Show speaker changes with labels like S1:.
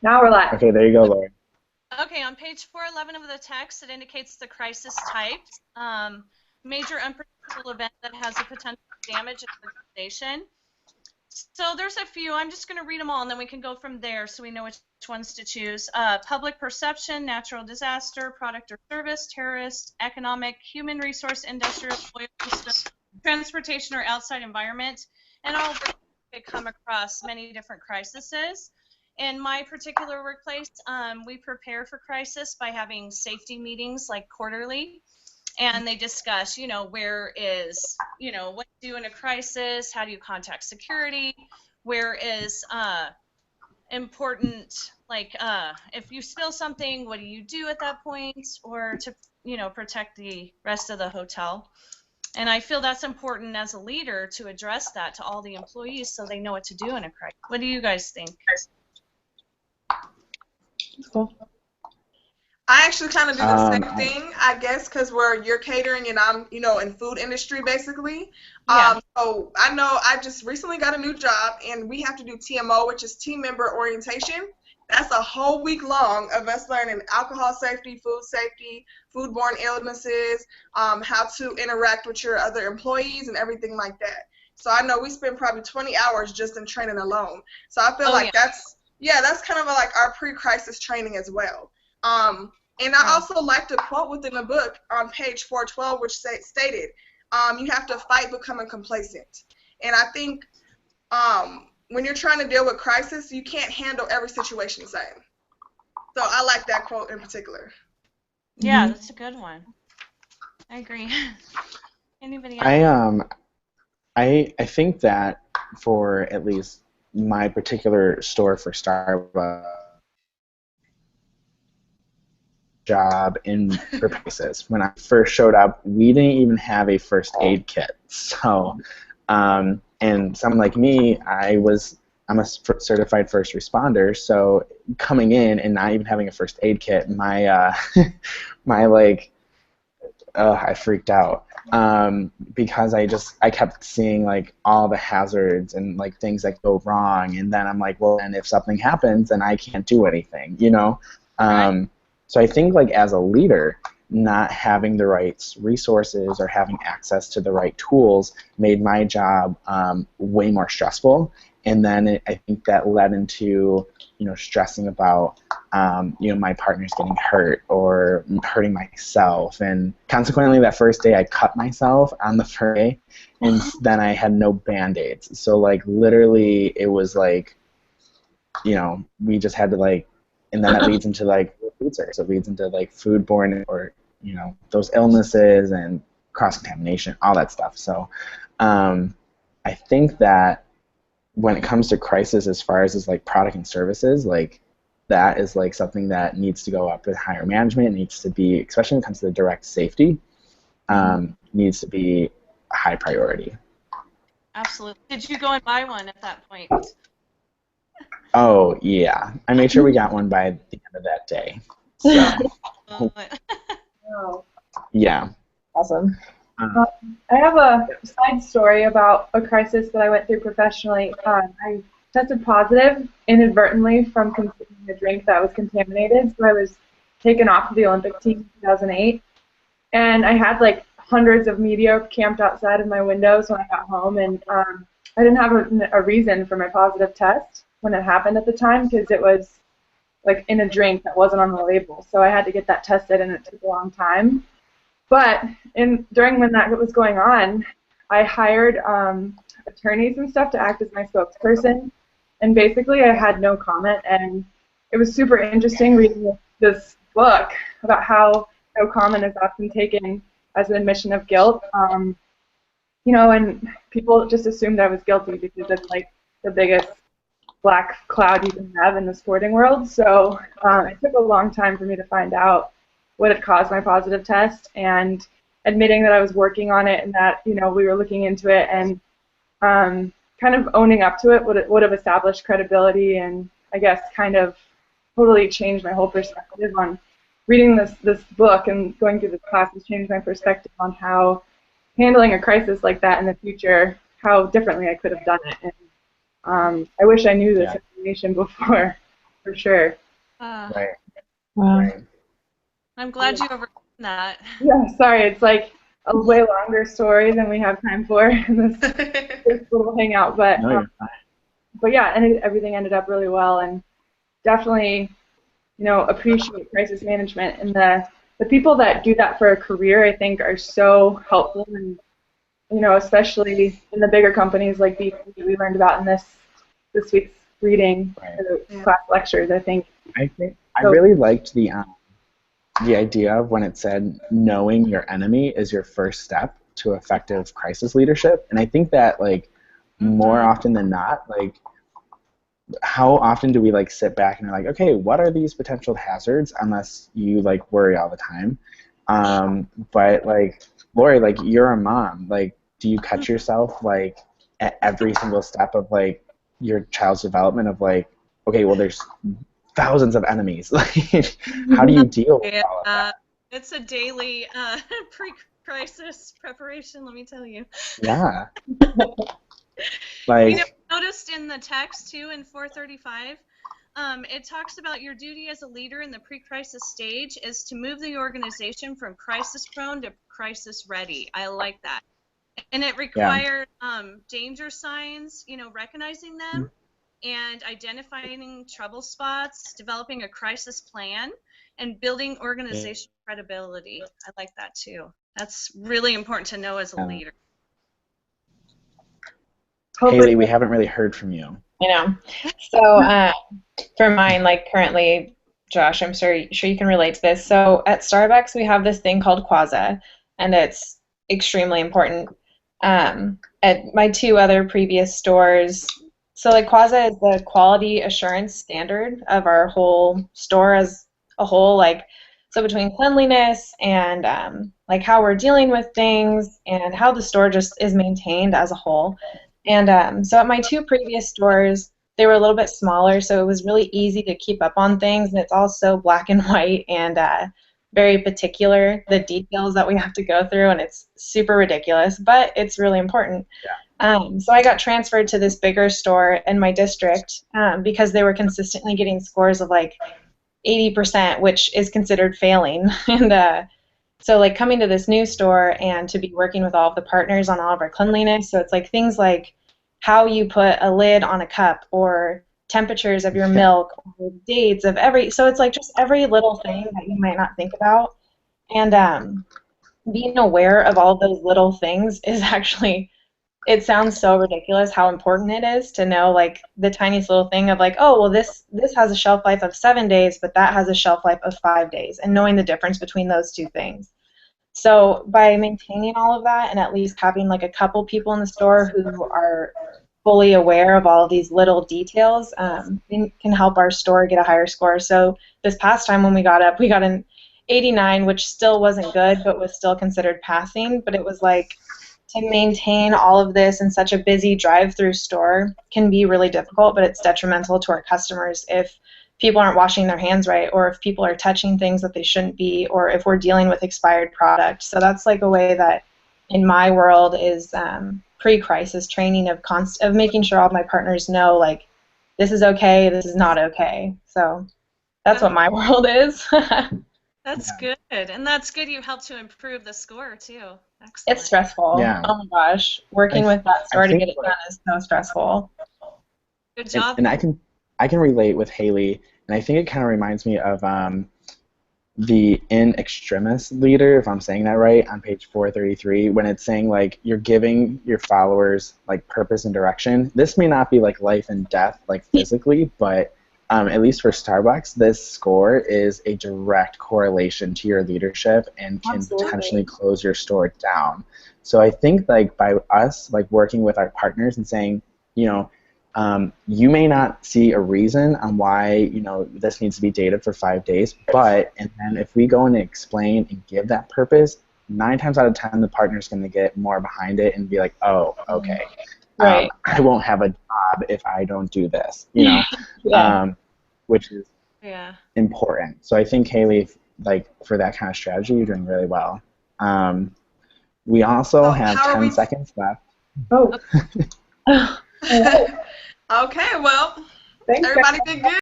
S1: Now we're live.
S2: Okay, there you go, Lori.
S3: Okay, on page 411 of the text, it indicates the crisis types. Major unpredictable event that has a potential damage in the organization. So there's a few. I'm just going to read them all, and then we can go from there so we know which ones to choose. Public perception, natural disaster, product or service, terrorist, economic, human resource, industrial, oil system, transportation, or outside environment. And all they come across many different crises. In my particular workplace, we prepare for crisis by having safety meetings like quarterly, and they discuss, where is, what to do in a crisis, how do you contact security, where is important, like if you spill something, what do you do at that point, or to, protect the rest of the hotel. And I feel that's important as a leader to address that to all the employees so they know what to do in a crisis. What do you guys think?
S1: Cool.
S4: I actually kind of do the
S2: Um,
S4: same thing, I guess, because you're catering and I'm, in food industry basically.
S3: Yeah.
S4: So I know I just recently got a new job and we have to do TMO, which is team member orientation. That's a whole week long of us learning alcohol safety, foodborne illnesses, how to interact with your other employees and everything like that. So I know we spend probably 20 hours just in training alone. So I feel like that's kind of like our pre-crisis training as well. And I also like to quote within the book on page 412, which stated, you have to fight becoming complacent. And I think when you're trying to deal with crisis, you can't handle every situation the same. So I like that quote in particular.
S3: Yeah, that's a good one. I agree. Anybody else?
S2: I think that for at least my particular store for Starbucks job in for crisis. When I first showed up, we didn't even have a first aid kit. So, and someone like me, I'm a certified first responder. So coming in and not even having a first aid kit, my I freaked out because I kept seeing like all the hazards and like things that go wrong, and then I'm like, well, and if something happens, then I can't do anything, you know.
S3: Right.
S2: So I think like as a leader, not having the right resources or having access to the right tools made my job way more stressful. And then I think that led into stressing about my partners getting hurt or hurting myself. And consequently, that first day I cut myself on the first day, and then I had no band-aids. So like literally, it was like we just had to like. And then that leads into like food service. It leads into like foodborne or those illnesses and cross-contamination, all that stuff. So I think that when it comes to crisis, as far as like product and services, like that is like something that needs to go up with higher management. It needs to be, especially when it comes to the direct safety, needs to be a high priority.
S3: Absolutely. Did you go and buy one at that point?
S2: Oh, yeah. I made sure we got one by the end of that day. So,
S1: Wow.
S2: yeah.
S1: Awesome. I have a side story about a crisis that I went through professionally. I tested positive inadvertently from consuming a drink that was contaminated, so I was taken off of the Olympic team in 2008. And I had like hundreds of media camped outside of my windows when I got home, and I didn't have a reason for my positive test when it happened at the time because it was like in a drink that wasn't on the label. So I had to get that tested, and it took a long time. But during when that was going on, I hired attorneys and stuff to act as my spokesperson, and basically I had no comment. And it was super interesting reading this book about how no comment is often taken as an admission of guilt. And people just assumed I was guilty because it's like the biggest black cloud you can have in the sporting world. So it took a long time for me to find out what had caused my positive test, and admitting that I was working on it and that we were looking into it, and kind of owning up to it would have established credibility, and I guess kind of totally changed my whole perspective on reading this book, and going through this class has changed my perspective on how handling a crisis like that in the future, how differently I could have done it. And I wish I knew this information before for sure.
S2: Right.
S5: Wow.
S2: Right.
S3: I'm glad you overcame that.
S1: Yeah, sorry, it's like a way longer story than we have time for in this little hangout,
S2: No, you're fine.
S1: but yeah, and everything ended up really well, and definitely, appreciate crisis management, and the people that do that for a career, I think, are so helpful, and especially in the bigger companies like BP we learned about in this week's reading
S2: Right.
S1: for the class lectures. I think
S2: I really liked the idea of when it said knowing your enemy is your first step to effective crisis leadership, and I think that like more often than not, like how often do we like sit back and are like, okay, what are these potential hazards? Unless you like worry all the time. But like Lori, like you're a mom. Like, do you catch yourself like at every single step of like your child's development of like, okay, well there's thousands of enemies. Like, how do you deal with all of that?
S3: It's a daily pre-crisis preparation, let me tell you.
S2: Yeah. Like,
S3: Noticed in the text too in 435, it talks about your duty as a leader in the pre-crisis stage is to move the organization from crisis-prone to crisis-ready. I like that. And it required danger signs, recognizing them and identifying trouble spots, developing a crisis plan, and building organizational credibility. I like that too. That's really important to know as a leader.
S2: Haley, we haven't really heard from you.
S5: So for mine, like currently, Josh, I'm sure you can relate to this. So at Starbucks, we have this thing called Quaza, and it's extremely important. At my two other previous stores, so like Quaza is the quality assurance standard of our whole store as a whole, like so between cleanliness and like how we're dealing with things and how the store just is maintained as a whole. And so at my two previous stores, they were a little bit smaller, so it was really easy to keep up on things, and it's all so black and white and very particular, the details that we have to go through, and it's super ridiculous, but it's really important. So I got transferred to this bigger store in my district because they were consistently getting scores of like 80%, which is considered failing. And so like coming to this new store and to be working with all of the partners on all of our cleanliness, so it's like things like how you put a lid on a cup or temperatures of your milk or dates of so it's like just every little thing that you might not think about. And being aware of all of those little things is actually, it sounds so ridiculous how important it is to know like the tiniest little thing of like, oh, well this has a shelf life of 7 days, but that has a shelf life of 5 days, and knowing the difference between those two things. So by maintaining all of that and at least having like a couple people in the store who are fully aware of all of these little details can help our store get a higher score. So this past time when we got an 89, which still wasn't good, but was still considered passing. But it was like to maintain all of this in such a busy drive-through store can be really difficult, but it's detrimental to our customers if people aren't washing their hands right, or if people are touching things that they shouldn't be, or if we're dealing with expired products. So that's like a way that in my world is pre-crisis training of making sure all my partners know like this is okay, this is not okay. So that's what my world is.
S3: That's good, and that's good you helped to improve the score too. Excellent.
S5: It's stressful.
S2: Yeah.
S5: Oh my gosh, working with that store to get it done is so stressful.
S3: Good job.
S2: And I can relate with Haley, and I think it kind of reminds me of the in extremis leader, if I'm saying that right, on page 433, when it's saying like you're giving your followers like purpose and direction. This may not be like life and death like physically, but at least for Starbucks, this score is a direct correlation to your leadership and can potentially close your store down. So I think like by us like working with our partners and saying, you may not see a reason on why this needs to be dated for 5 days, and then if we go and explain and give that purpose, 9 times out of 10 the partner's going to get more behind it and be like, oh, okay.
S5: Right.
S2: I won't have a job if I don't do this, which is important. So I think, Haley, like for that kind of strategy, you're doing really well. We also have 10 seconds left.
S1: Oh.
S4: Okay, well,
S1: Thanks,
S4: everybody did good.